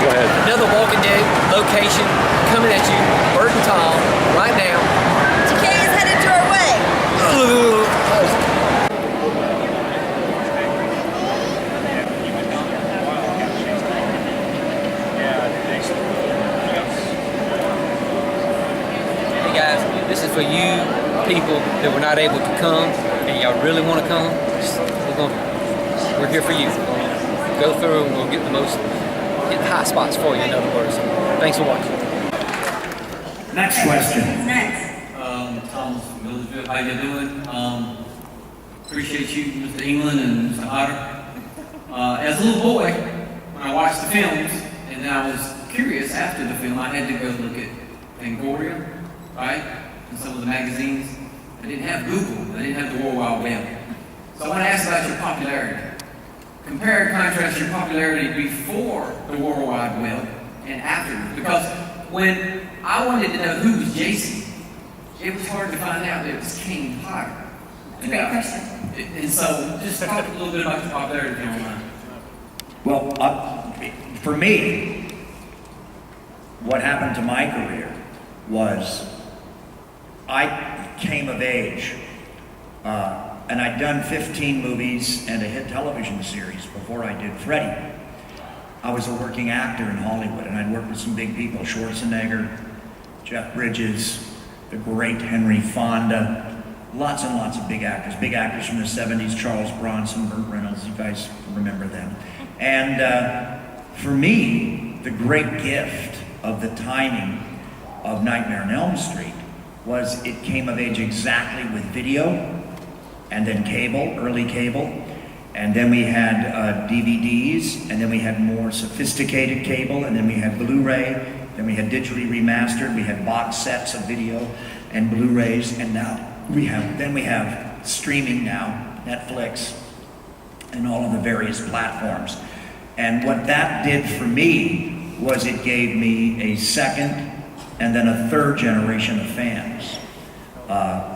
Go ahead. Another Walking Dead location coming at you, Burton Tall, right now. Decay is headed to our way. Hey guys, this is for you people that were not able to come and y'all really want to come. We're here for you. Go through and we'll get the high spots for you, in other words. Thanks for watching. Next question. Next. Thomas from Millersville, how you doing? Appreciate you, Mr. Englund and Mr. Hodder. As a little boy, when I watched the films, and then I was curious after the film, I had to go look at Fangoria, right? And some of the magazines. I didn't have Google, I didn't have the World Wide Web. So I want to ask about your popularity. Compare and contrast your popularity before the World Wide Web and after. Because when I wanted to know who was Jason, it was hard to find out that it was Kane Hodder. Great question. And so, just talk a little bit about your popularity, if you don't mind. Well, for me, what happened to my career was I came of age, and I'd done 15 movies and a hit television series before I did Freddy. I was a working actor in Hollywood, and I'd worked with some big people, Schwarzenegger, Jeff Bridges, the great Henry Fonda, lots and lots of big actors from the 70s, Charles Bronson, Burt Reynolds, you guys remember them. And for me, the great gift of the timing of Nightmare on Elm Street was it came of age exactly with video, and then cable, early cable, and then we had DVDs, and then we had more sophisticated cable, and then we had Blu-ray, then we had digitally remastered, we had box sets of video and Blu-rays, and now we have streaming now, Netflix, and all of the various platforms. And what that did for me was it gave me a second and then a third generation of fans.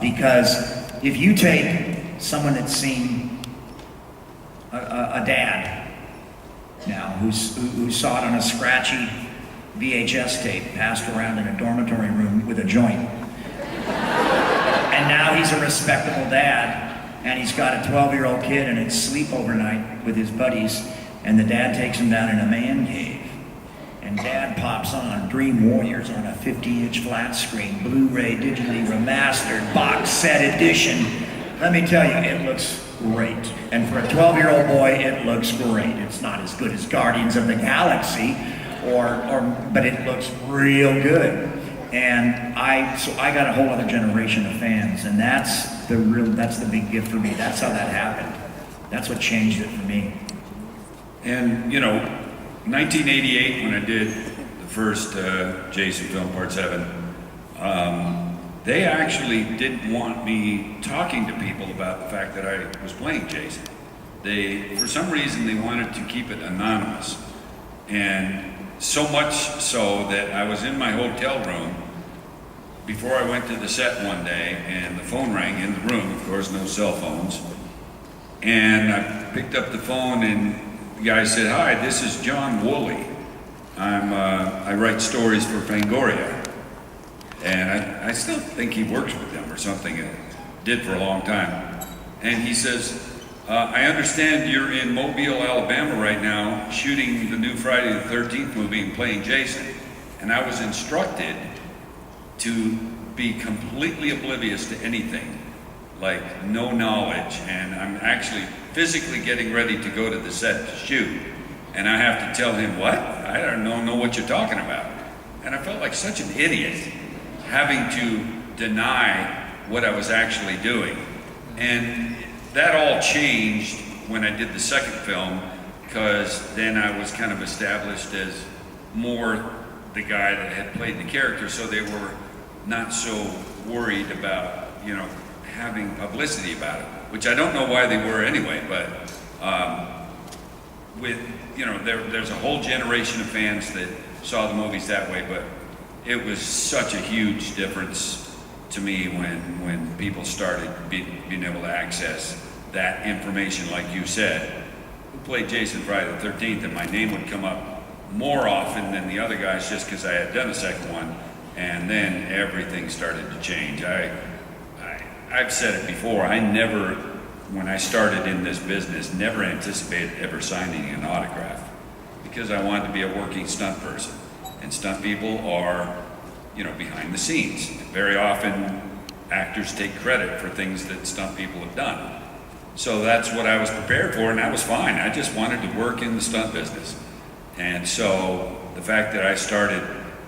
Because if you take someone that's seen a dad now who saw it on a scratchy VHS tape passed around in a dormitory room with a joint, and now he's a respectable dad, and he's got a 12-year-old kid, and it's sleepover night with his buddies, and the dad takes him down in a man cave, and dad pops on Dream Warriors on a 50-inch flat screen, Blu-ray, digitally remastered, box set edition. Let me tell you, it looks great. And for a 12-year-old boy, it looks great. It's not as good as Guardians of the Galaxy, but it looks real good. And so I got a whole other generation of fans, and that's the big gift for me. That's how that happened. That's what changed it for me. And 1988, when I did the first Jason film, Part 7, they actually didn't want me talking to people about the fact that I was playing Jason. For some reason, they wanted to keep it anonymous. And so much so that I was in my hotel room before I went to the set one day, and the phone rang in the room, of course, no cell phones. And I picked up the phone, and the guy said, "Hi, this is John Woolley. I write stories for Fangoria." And I still think he works with them or something, did for a long time. And he says, "I understand you're in Mobile, Alabama right now, shooting the new Friday the 13th movie and playing Jason. And I was instructed to be completely oblivious to anything, like no knowledge, and I'm actually physically getting ready to go to the set to shoot. And I have to tell him, what? I don't know what you're talking about." And I felt like such an idiot, having to deny what I was actually doing. And that all changed when I did the second film, because then I was kind of established as more the guy that had played the character, so they were not so worried about, having publicity about it, which I don't know why they were anyway, but there's a whole generation of fans that saw the movies that way, but it was such a huge difference to me when people started being able to access that information, like you said. Who played Jason Friday the 13th, and my name would come up more often than the other guys just because I had done a second one, and then everything started to change. I've said it before, I never, when I started in this business, never anticipated ever signing an autograph because I wanted to be a working stunt person. And stunt people are, you know, behind the scenes. Very often, actors take credit for things that stunt people have done. So that's what I was prepared for, and that was fine. I just wanted to work in the stunt business. And so the fact that I started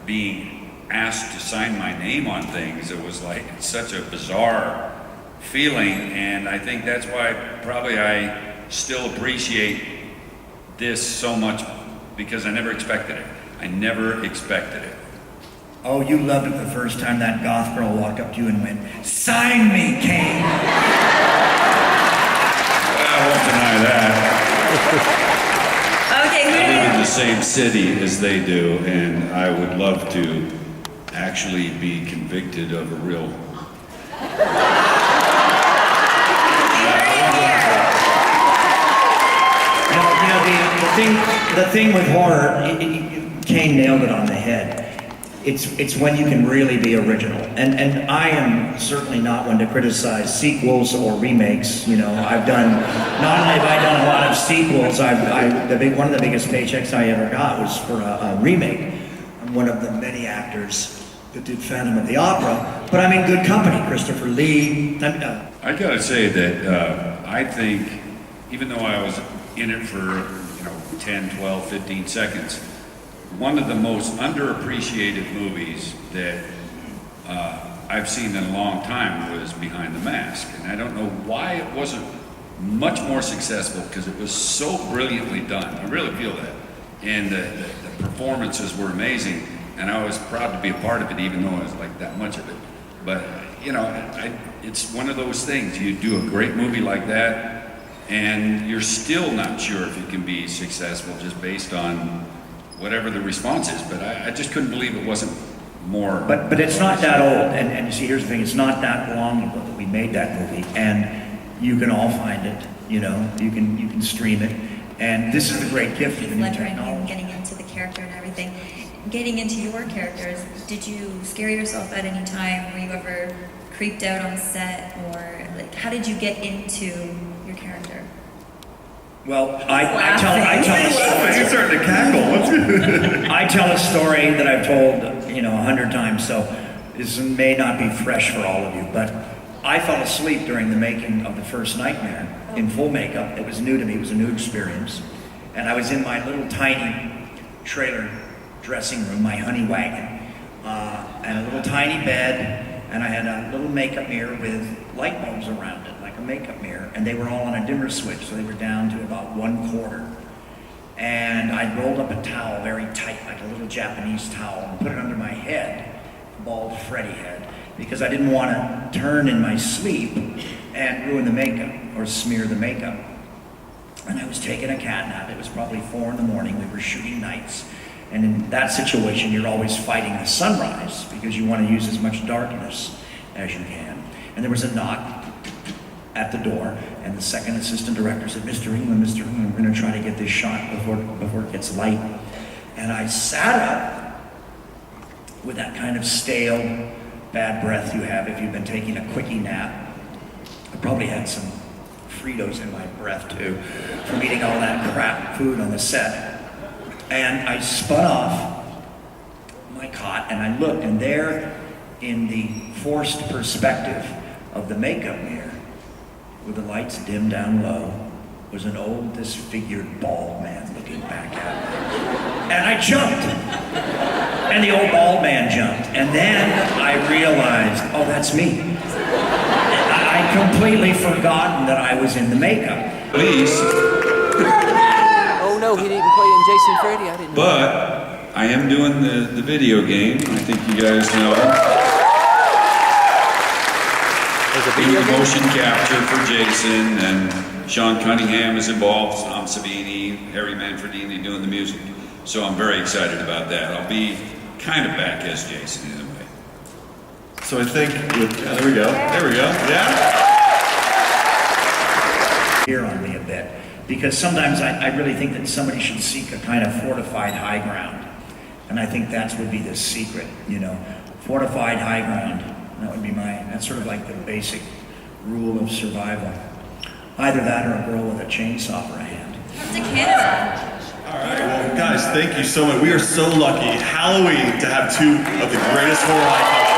being asked to sign my name on things, it was like such a bizarre feeling, and I think that's why probably I still appreciate this so much, because I never expected it. I never expected it. Oh, you loved it the first time that goth girl walked up to you and went, "Sign me, Kane." I won't deny that. Okay, I live in the same city as they do, and I would love to actually be convicted of a real... The thing with horror, Kane nailed it on the head. It's when you can really be original. And I am certainly not one to criticize sequels or remakes. You know, I've done, not only have I done a lot of sequels, one of the biggest paychecks I ever got was for a remake. I'm one of the many actors that did Phantom of the Opera, but I'm in good company. Christopher Lee. I gotta say that I think, even though I was in it for 10, 12, 15 seconds, one of the most underappreciated movies that I've seen in a long time was Behind the Mask. And I don't know why it wasn't much more successful, because it was so brilliantly done. I really feel that. And the performances were amazing. And I was proud to be a part of it, even though I was like that much of it. But, it's one of those things. You do a great movie like that, and you're still not sure if it can be successful just based on whatever the response is. But I just couldn't believe it wasn't more. But it's not that old. And you see, here's the thing. It's not that long ago that we made that movie. And you can all find it. You can stream it. And this is the great gift of the new Lettering and technology. getting into the character and everything. Getting into your characters, did you scare yourself at any time? Were you ever creeped out on set, or like how did you get into your character? Well, I tell a story. You're starting to cackle. I tell a story that I've told 100 times, so this may not be fresh for all of you, but I fell asleep during the making of the first Nightmare in full makeup. It was new to me. It was a new experience, and I was in my little tiny trailer dressing room, my honey wagon, and a little tiny bed, and I had a little makeup mirror with light bulbs around it, like a makeup mirror, and they were all on a dimmer switch, so they were down to about 1/4. And I rolled up a towel very tight, like a little Japanese towel, and put it under my head, bald Freddy head, because I didn't want to turn in my sleep and ruin the makeup or smear the makeup. And I was taking a cat nap. It was probably 4 a.m. We were shooting nights. And in that situation, you're always fighting the sunrise because you want to use as much darkness as you can. And there was a knock at the door, and the second assistant director said, Mr. Englund, we're going to try to get this shot before it gets light. And I sat up with that kind of stale, bad breath you have if you've been taking a quickie nap. I probably had some Fritos in my breath too from eating all that crap food on the set. And I spun off my cot, and I looked, and there in the forced perspective of the makeup mirror, with the lights dimmed down low, was an old, disfigured, bald man looking back at me. And I jumped. And the old bald man jumped. And then I realized, oh, that's me. I'd completely forgotten that I was in the makeup. Please. Oh no, he didn't play in Jason Freddy. I didn't know. But I am doing the video game. I think you guys know. There's a Doing video the game? motion capture for Jason, and Sean Cunningham is involved. Tom Savini, Harry Manfredini doing the music. So I'm very excited about that. I'll be kind of back as Jason in a way. So I think there we go. Yeah. Here on me a bit. Because sometimes I really think that somebody should seek a kind of fortified high ground. And I think that would be the secret, you know, fortified high ground. That would be that's sort of like the basic rule of survival. Either that or a girl with a chainsaw for a hand. Come to Canada. All right, well, guys, thank you so much. We are so lucky, Halloween, to have two of the greatest horror icons